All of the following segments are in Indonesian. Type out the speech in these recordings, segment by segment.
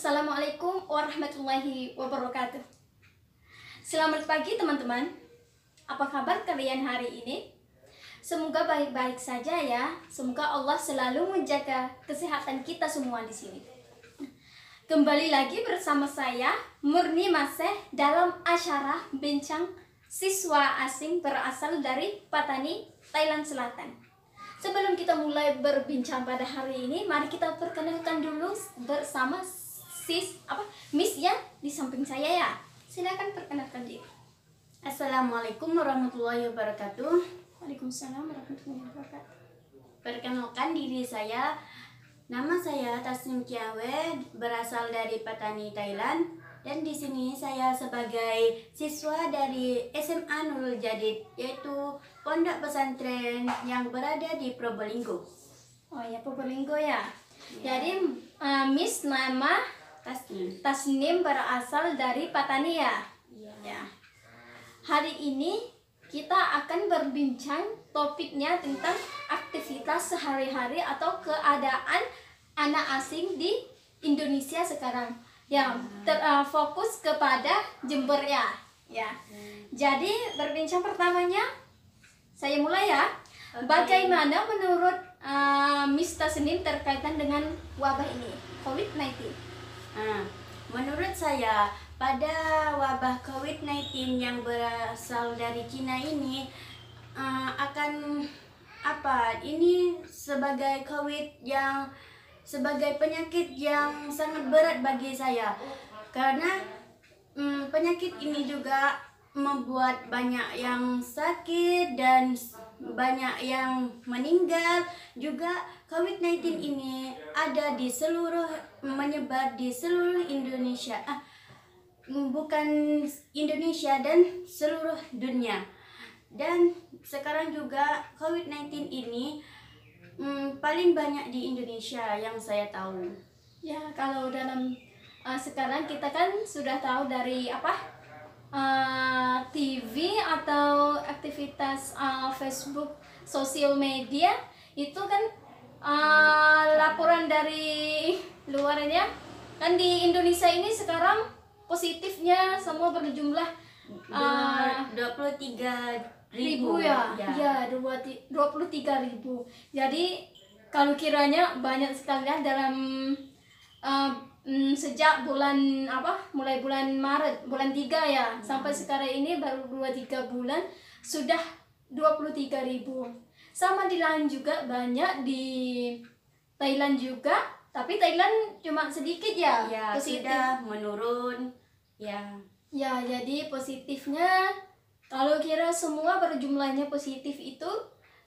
Assalamualaikum warahmatullahi wabarakatuh. Selamat pagi teman-teman. Apa kabar kalian hari ini? Semoga baik-baik saja ya. Semoga Allah selalu menjaga kesehatan kita semua di sini. Kembali lagi bersama saya Murni Maseh dalam acara Bincang Siswa Asing berasal dari Patani, Thailand Selatan. Sebelum kita mulai berbincang pada hari ini, mari kita perkenalkan dulu bersama Miss yang di samping saya ya. Silakan perkenalkan diri. Assalamualaikum warahmatullahi wabarakatuh. Waalaikumsalam warahmatullahi wabarakatuh. Perkenalkan diri saya, nama saya Tasnim Kiawe, berasal dari Patani, Thailand. Dan di sini saya sebagai siswa dari SMA Nurul Jadid, yaitu pondok pesantren yang berada di Probolinggo. Oh ya, Probolinggo ya. Jadi Miss nama Tasnim berasal dari Patani ya. Ya. Hari ini kita akan berbincang topiknya tentang aktivitas sehari-hari atau keadaan anak asing di Indonesia sekarang. Yang fokus kepada Jember ya. Ya. Jadi berbincang pertamanya saya mulai ya. Oke. Bagaimana menurut Miss Tasnim terkaitan dengan wabah ini, COVID-19? Menurut saya, pada wabah COVID-19 yang berasal dari Cina ini ini sebagai sebagai penyakit yang sangat berat bagi saya, karena penyakit ini juga membuat banyak yang sakit dan banyak yang meninggal. Juga COVID-19 ini menyebar di seluruh Indonesia, bukan Indonesia, dan seluruh dunia. Dan sekarang juga COVID-19 ini paling banyak di Indonesia yang saya tahu. Ya, kalau dalam sekarang kita kan sudah tahu dari TV atau aktivitas Facebook, sosial media itu kan laporan dari luarnya kan di Indonesia ini sekarang positifnya semua berjumlah 23.000 ya. Ya, 23.000. Jadi kalau kiranya banyak sekali ya dalam sejak mulai bulan Maret, bulan 3 ya, sampai sekarang ini baru 2-3 bulan sudah 23.000. Sama di lain juga banyak di Thailand juga, tapi Thailand cuma sedikit ya, positif. Sudah menurun ya. Ya, jadi positifnya kalau kira semua berjumlahnya positif itu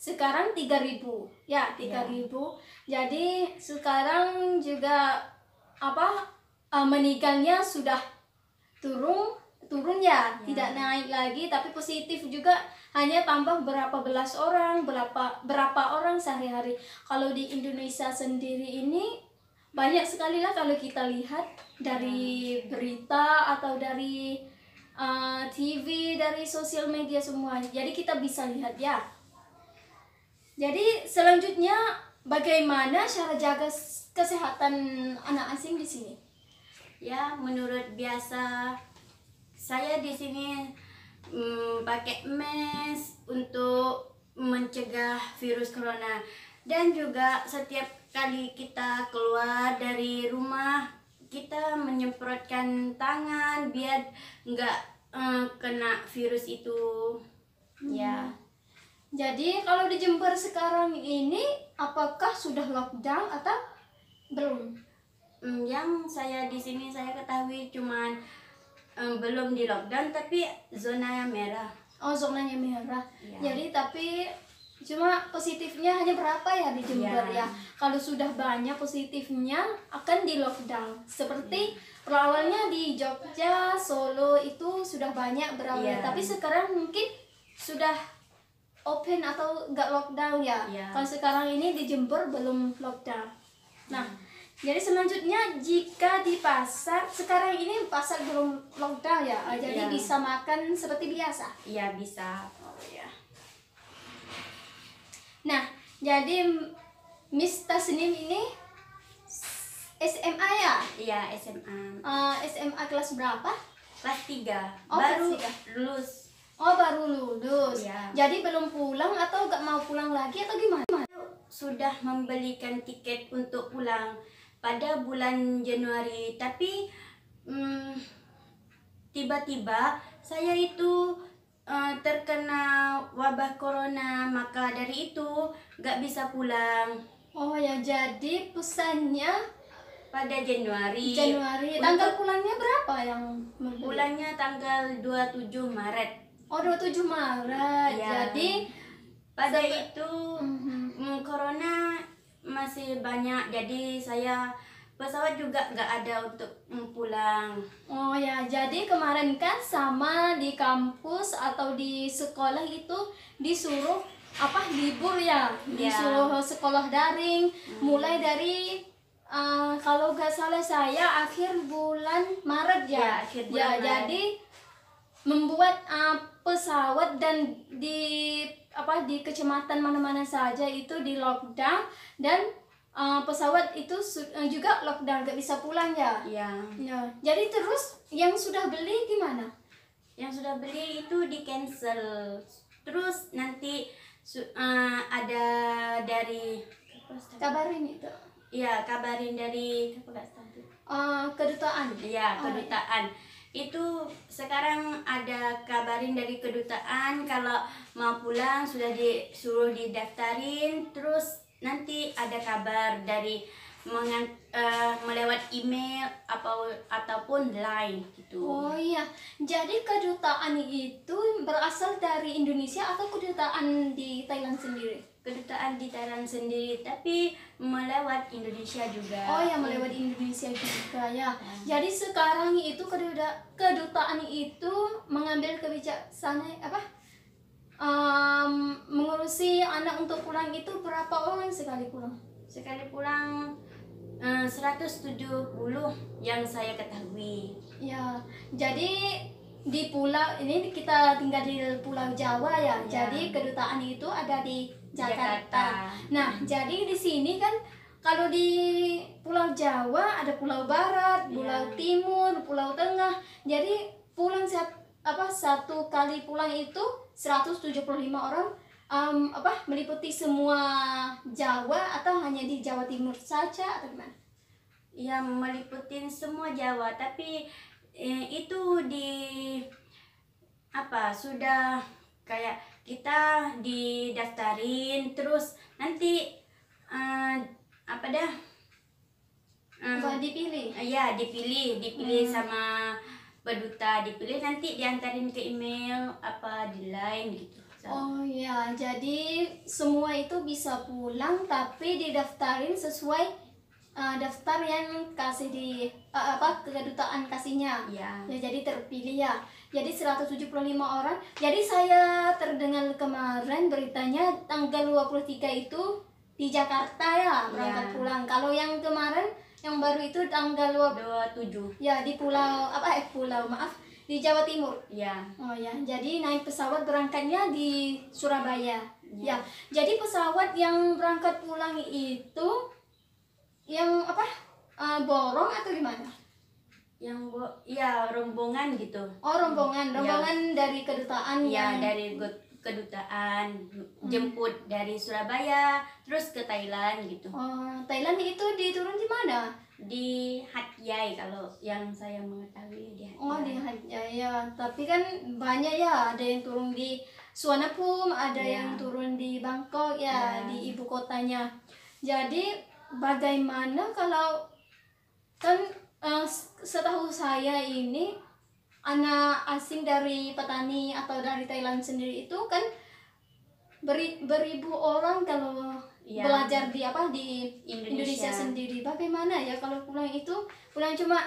sekarang 3.000. Ya, 3.000. Jadi sekarang juga meninggalnya sudah turun ya, tidak naik lagi, tapi positif juga hanya tambah berapa belas orang, berapa orang sehari-hari. Kalau di Indonesia sendiri ini banyak sekali lah kalau kita lihat dari berita atau dari TV, dari sosial media semua. Jadi kita bisa lihat ya. Jadi selanjutnya bagaimana cara jaga kesehatan anak asing di sini? Ya, menurut biasa saya di sini pakai mask untuk mencegah virus corona, dan juga setiap kali kita keluar dari rumah kita menyemprotkan tangan biar nggak kena virus itu. Ya. Jadi kalau di Jember sekarang ini apakah sudah lockdown atau belum? Yang saya di sini saya ketahui cuman belum di lockdown, tapi zona yang merah. Oh, zonanya merah. Ya. Jadi tapi cuma positifnya hanya berapa ya di Jember ya? Kalau sudah banyak positifnya akan di lockdown. Seperti awalnya di Jogja, Solo itu sudah banyak berawal, tapi sekarang mungkin sudah open atau enggak lockdown ya. Kalau sekarang ini di Jember belum lockdown. Nah, jadi selanjutnya jika di pasar, sekarang ini pasar belum lockdown ya, jadi bisa makan seperti biasa. Iya, bisa. Oh ya. Nah, jadi Miss Tasnim ini SMA ya? Iya, SMA. SMA kelas berapa? Kelas 3. Oh, Baru kelas 3. lulus. Oh, baru lulus. Iya. Jadi belum pulang atau gak mau pulang lagi atau gimana? Sudah membelikan tiket untuk pulang pada bulan Januari, tapi tiba-tiba saya itu terkena wabah corona, maka dari itu gak bisa pulang Oh ya, jadi pesannya pada Januari. Tanggal pulangnya berapa yang membeli? Pulangnya tanggal 27 Maret. Oh, 27 Maret. Iya. Jadi Pada itu corona masih banyak, jadi saya pesawat juga nggak ada untuk pulang. oh ya, jadi kemarin kan sama di kampus atau di sekolah itu disuruh libur ya, disuruh sekolah daring mulai dari kalau nggak salah saya akhir bulan Maret ya. Ya, akhir bulan Maret. Jadi membuat pesawat dan di kecamatan mana-mana saja itu di lockdown dan pesawat itu juga lockdown, nggak bisa pulang ya. Ya, Ya, jadi terus yang sudah beli gimana? yang sudah beli itu di cancel. Terus nanti ada dari Kabarin itu. ya kabarin dari Kedutaan. ya kedutaan. Itu sekarang ada kabarin dari kedutaan kalau mau pulang sudah disuruh didaftarin, terus nanti ada kabar dari melewat email ataupun line gitu. Oh iya, jadi kedutaan itu berasal dari Indonesia atau kedutaan di Thailand sendiri? Kedutaan di Thailand sendiri, tapi melewat Indonesia juga. Oh ya, melewat Indonesia juga ya. Jadi sekarang itu kedutaan itu mengambil kebijaksanaan mengurusi anak untuk pulang itu berapa orang sekali pulang? Sekali pulang 170 yang saya ketahui. Ya, jadi di pulau ini kita tinggal di Pulau Jawa ya. Ya. Jadi kedutaan itu ada di Jakarta. Jakarta. Nah, jadi di sini kan kalau di Pulau Jawa ada Pulau Barat, Pulau Ya. Timur, Pulau Tengah. Jadi pulang satu kali pulang itu 175 orang meliputi semua Jawa atau hanya di Jawa Timur saja atau gimana? Ya, meliputin semua Jawa, tapi itu sudah kayak kita didaftarin, terus nanti Dipilih. ya dipilih sama peduta, dipilih nanti diantarin ke email di line gitu. Oh ya, jadi semua itu bisa pulang tapi didaftarin sesuai daftar yang kasih di kedutaan kasihnya. Ya. Ya, jadi terpilih ya. Jadi 175 orang. Jadi saya terdengar kemarin beritanya tanggal 23 itu di Jakarta ya berangkat Ya. pulang. Kalau yang kemarin yang baru itu tanggal 27. ya di di Jawa Timur. Ya. Oh ya, jadi naik pesawat berangkatnya di Surabaya. Ya, jadi pesawat yang berangkat pulang itu yang borong atau gimana? Yang rombongan gitu. Oh, rombongan dari kedutaan Ya, yang dari kedutaan jemput dari Surabaya terus ke Thailand gitu. Oh, Thailand itu diturun di mana? Di Hat Yai kalau yang saya mengetahui di Hat Oh, Yai. di ya. Tapi kan banyak ya, ada yang turun di Suvarnabhumi, ada Ya. yang turun di Bangkok ya, Ya. di ibu kotanya. Jadi bagaimana kalau kan setahu saya ini anak asing dari petani atau dari Thailand sendiri itu kan beribu orang kalau Ya. belajar di Indonesia. sendiri. Bagaimana ya kalau pulang cuma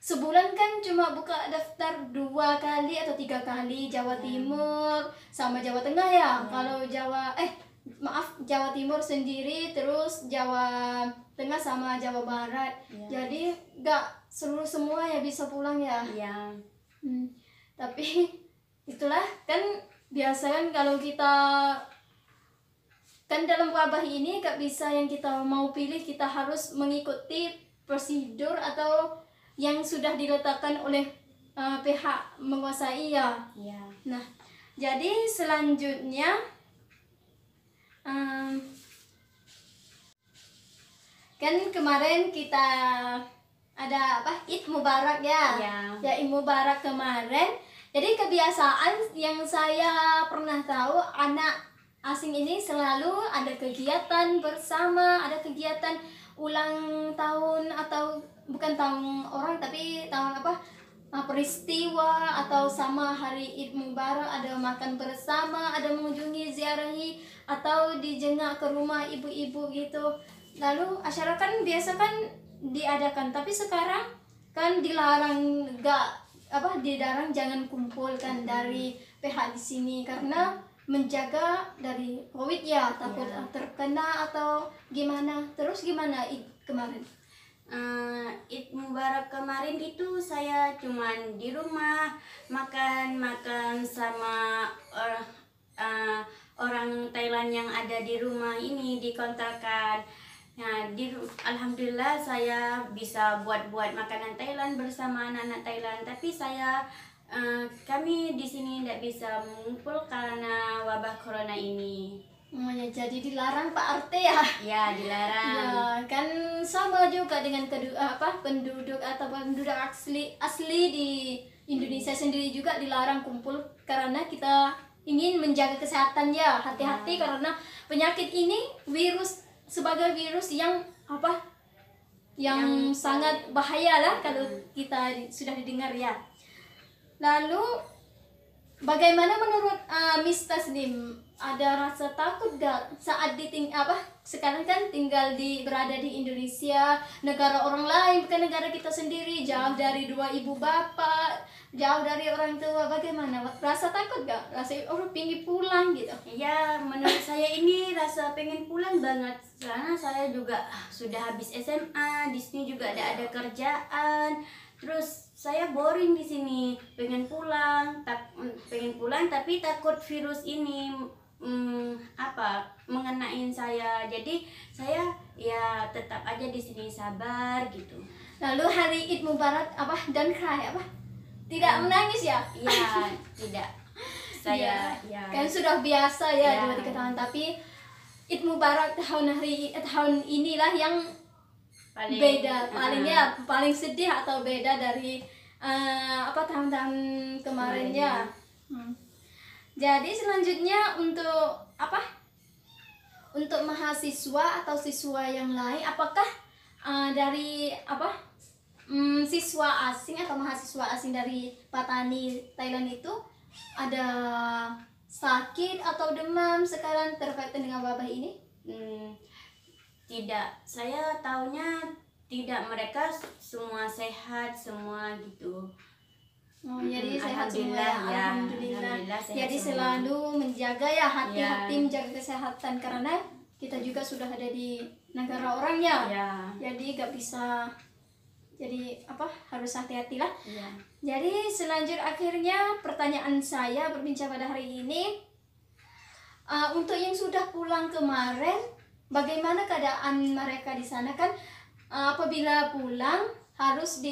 sebulan kan cuma buka daftar 2 kali atau 3 kali Jawa Timur sama Jawa Tengah ya. Kalau Jawa Timur sendiri terus Jawa Tengah sama Jawa Barat. Ya. Jadi nggak seluruh semua ya bisa pulang ya. Ya. Tapi itulah kan biasa kan kalau kita kan dalam wabah ini gak bisa yang kita mau pilih, kita harus mengikuti prosedur atau yang sudah diletakkan oleh pihak menguasai ya. Ya. Nah, jadi selanjutnya kan kemarin kita ada apa, Id Mubarak ya. Ya, Id Mubarak kemarin. Jadi kebiasaan yang saya pernah tahu, anak asing ini selalu ada kegiatan bersama, ada kegiatan ulang tahun atau bukan tahun orang tapi tahun apa, peristiwa atau sama hari Id Mubarak, ada makan bersama, ada mengunjungi ziarahi atau dijengak ke rumah ibu-ibu gitu. Lalu acara kan biasa kan diadakan, tapi sekarang kan dilarang, dilarang jangan kumpulkan dari pihak di sini karena menjaga dari COVID ya, takut terkena atau gimana. Terus gimana Id kemarin? Id Mubarak kemarin itu saya cuman di rumah makan sama orang Thailand yang ada di rumah ini, di kontrakan. Nah, alhamdulillah saya bisa buat makanan Thailand bersama anak-anak Thailand. Tapi kami di sini tidak bisa mengumpul karena wabah corona ini. Oh ya, jadi dilarang Pak RT ya? Ya, dilarang. Ya, kan sama juga dengan penduduk atau penduduk asli di Indonesia sendiri juga dilarang kumpul karena kita ingin menjaga kesehatan ya. Hati-hati karena penyakit ini sebagai virus yang yang sangat bahaya lah kalau kita sudah didengar ya. Lalu bagaimana menurut Miss Tasnim, ada rasa takut gak saat sekarang kan berada di Indonesia, negara orang lain bukan negara kita sendiri, jauh dari dua ibu bapak, jauh dari orang tua, bagaimana? Rasa takut gak? Rasa pengen pulang gitu? Ya, menurut saya ini rasa pengen pulang banget karena saya juga sudah habis SMA, di sini juga ada kerjaan. Terus saya boring di sini, pengen pulang tapi takut virus ini mengenain saya. Jadi saya ya tetap aja di sini sabar gitu. Lalu hari Id Mubarak dan cry tidak menangis ya? Iya, tidak. Saya kan sudah biasa ya 2-3 tahun, tapi Id Mubarak tahun inilah yang beda, paling sedih atau beda dari tahun-tahun kemarin ya. Jadi selanjutnya untuk untuk mahasiswa atau siswa yang lain, apakah dari siswa asing atau mahasiswa asing dari Patani Thailand itu ada sakit atau demam sekarang terkait dengan wabah ini? Tidak, saya taunya tidak, mereka semua sehat semua gitu. Oh, jadi sehat semua ya. Alhamdulillah. Jadi semua. Selalu menjaga ya, hati-hati menjaga kesehatan karena kita juga sudah ada di negara orang ya. Jadi gak bisa, jadi harus hati-hatilah. Jadi akhirnya pertanyaan saya berbincang pada hari ini, untuk yang sudah pulang kemarin, bagaimana keadaan mereka di sana? Kan apabila pulang harus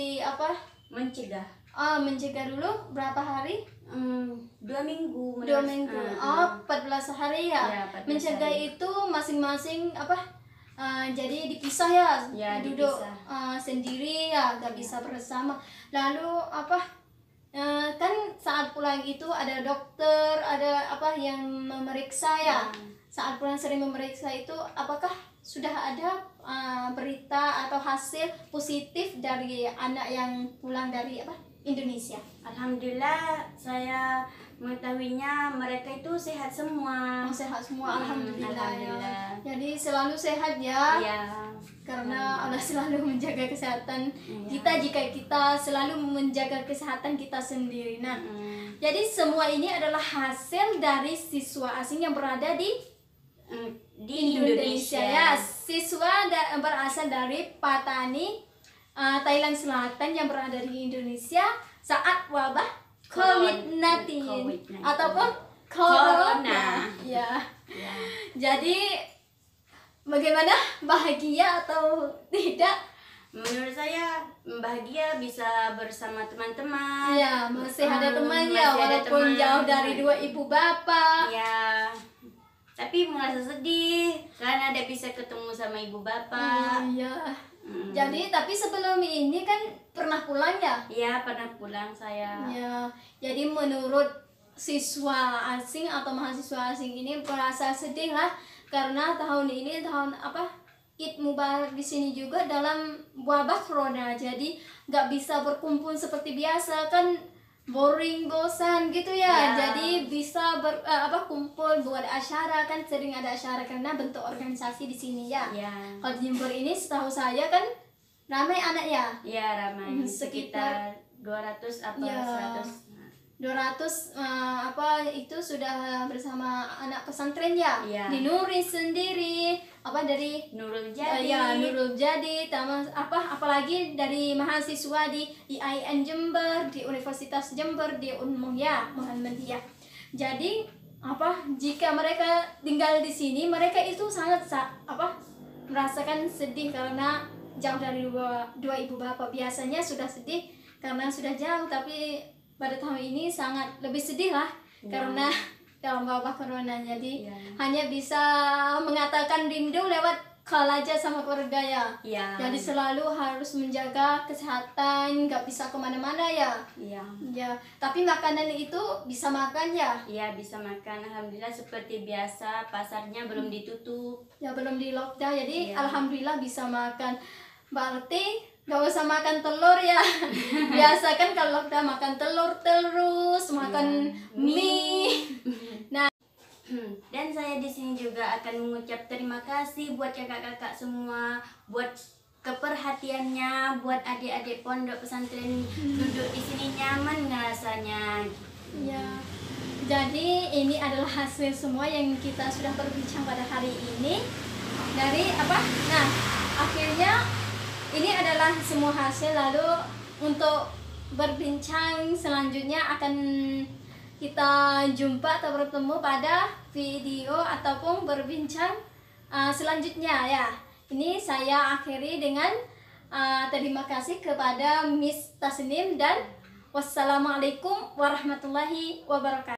mencegah dulu berapa hari? 2 minggu. 2 minggu. 14 hari ya. 14 mencegah hari. itu masing-masing jadi dipisah ya, duduk sendiri ya, gak bisa bersama. Lalu kan saat pulang itu ada dokter, ada yang memeriksa ya. Saat pulang sering memeriksa itu, apakah sudah ada berita atau hasil positif dari anak yang pulang dari Indonesia? Alhamdulillah, saya mengetahuinya mereka itu sehat semua. Sehat semua, alhamdulillah. Alhamdulillah. Ya. Jadi selalu sehat ya. Iya. Karena Allah selalu menjaga kesehatan kita jika kita selalu menjaga kesehatan kita sendiri. Nah, jadi semua ini adalah hasil dari siswa asing yang berada di Indonesia ya. Siswa berasal dari Patani, Thailand Selatan yang berada di Indonesia saat wabah COVID-19 ataupun Corona. Ya. Jadi bagaimana, bahagia atau tidak Menurut saya bahagia bisa bersama teman-teman. Ya, masih ada temannya masih ada walaupun teman. jauh dari dua ibu bapak. Ya, tapi merasa sedih karena tidak bisa ketemu sama ibu bapak. Iya. Jadi tapi sebelum ini kan pernah pulang ya? Iya, pernah pulang saya. Ya. Jadi menurut siswa asing atau mahasiswa asing ini merasa sedih lah karena tahun ini tahun Id Mubarak di sini juga dalam wabah corona. Jadi nggak bisa berkumpul seperti biasa kan, boring, bosan gitu ya. Ya. Jadi bisa kumpul buat acara, kan sering ada acara karena bentuk organisasi di sini ya. Ya. Kalau di Jember ini setahu saya kan ramai anak ya. Ya, ramai. Sekitar Sekitar 200 apa Ya. 100. 200 itu sudah bersama anak pesantren ya. Iya. Di Nuri sendiri dari Nurul Jadi. ya Nurul Jadi, apalagi dari mahasiswa di IAIN Jember, di Universitas Jember, di Unmul ya, Muhammadiyah. Jadi jika mereka tinggal di sini, mereka itu sangat merasakan sedih karena jauh dari dua ibu bapak. Biasanya sudah sedih karena sudah jauh, tapi pada tahun ini sangat lebih sedih lah karena dalam wabah corona. Jadi hanya bisa mengatakan rindu lewat call aja sama keluarga ya. Ya. Jadi selalu harus menjaga kesehatan, nggak bisa kemana-mana ya. Iya. Ya, tapi makanan itu bisa makan ya. Iya, bisa makan. Alhamdulillah seperti biasa, pasarnya belum ditutup. Ya belum di lockdown, jadi Iya. alhamdulillah bisa makan. Berarti nggak usah makan telur ya. Biasa kan kalau lockdown makan telur terus, makan mie. Dan saya di sini juga akan mengucap terima kasih buat kakak-kakak semua, buat keperhatiannya, buat adik-adik pondok pesantren duduk di sini nyaman ngerasanya. Ya. Jadi ini adalah hasil semua yang kita sudah berbincang pada hari ini. Dari Nah, akhirnya ini adalah semua hasil. Lalu untuk berbincang selanjutnya akan kita jumpa atau bertemu pada video ataupun berbincang selanjutnya ya. Ini saya akhiri dengan terima kasih kepada Miss Tasnim dan wassalamualaikum warahmatullahi wabarakatuh.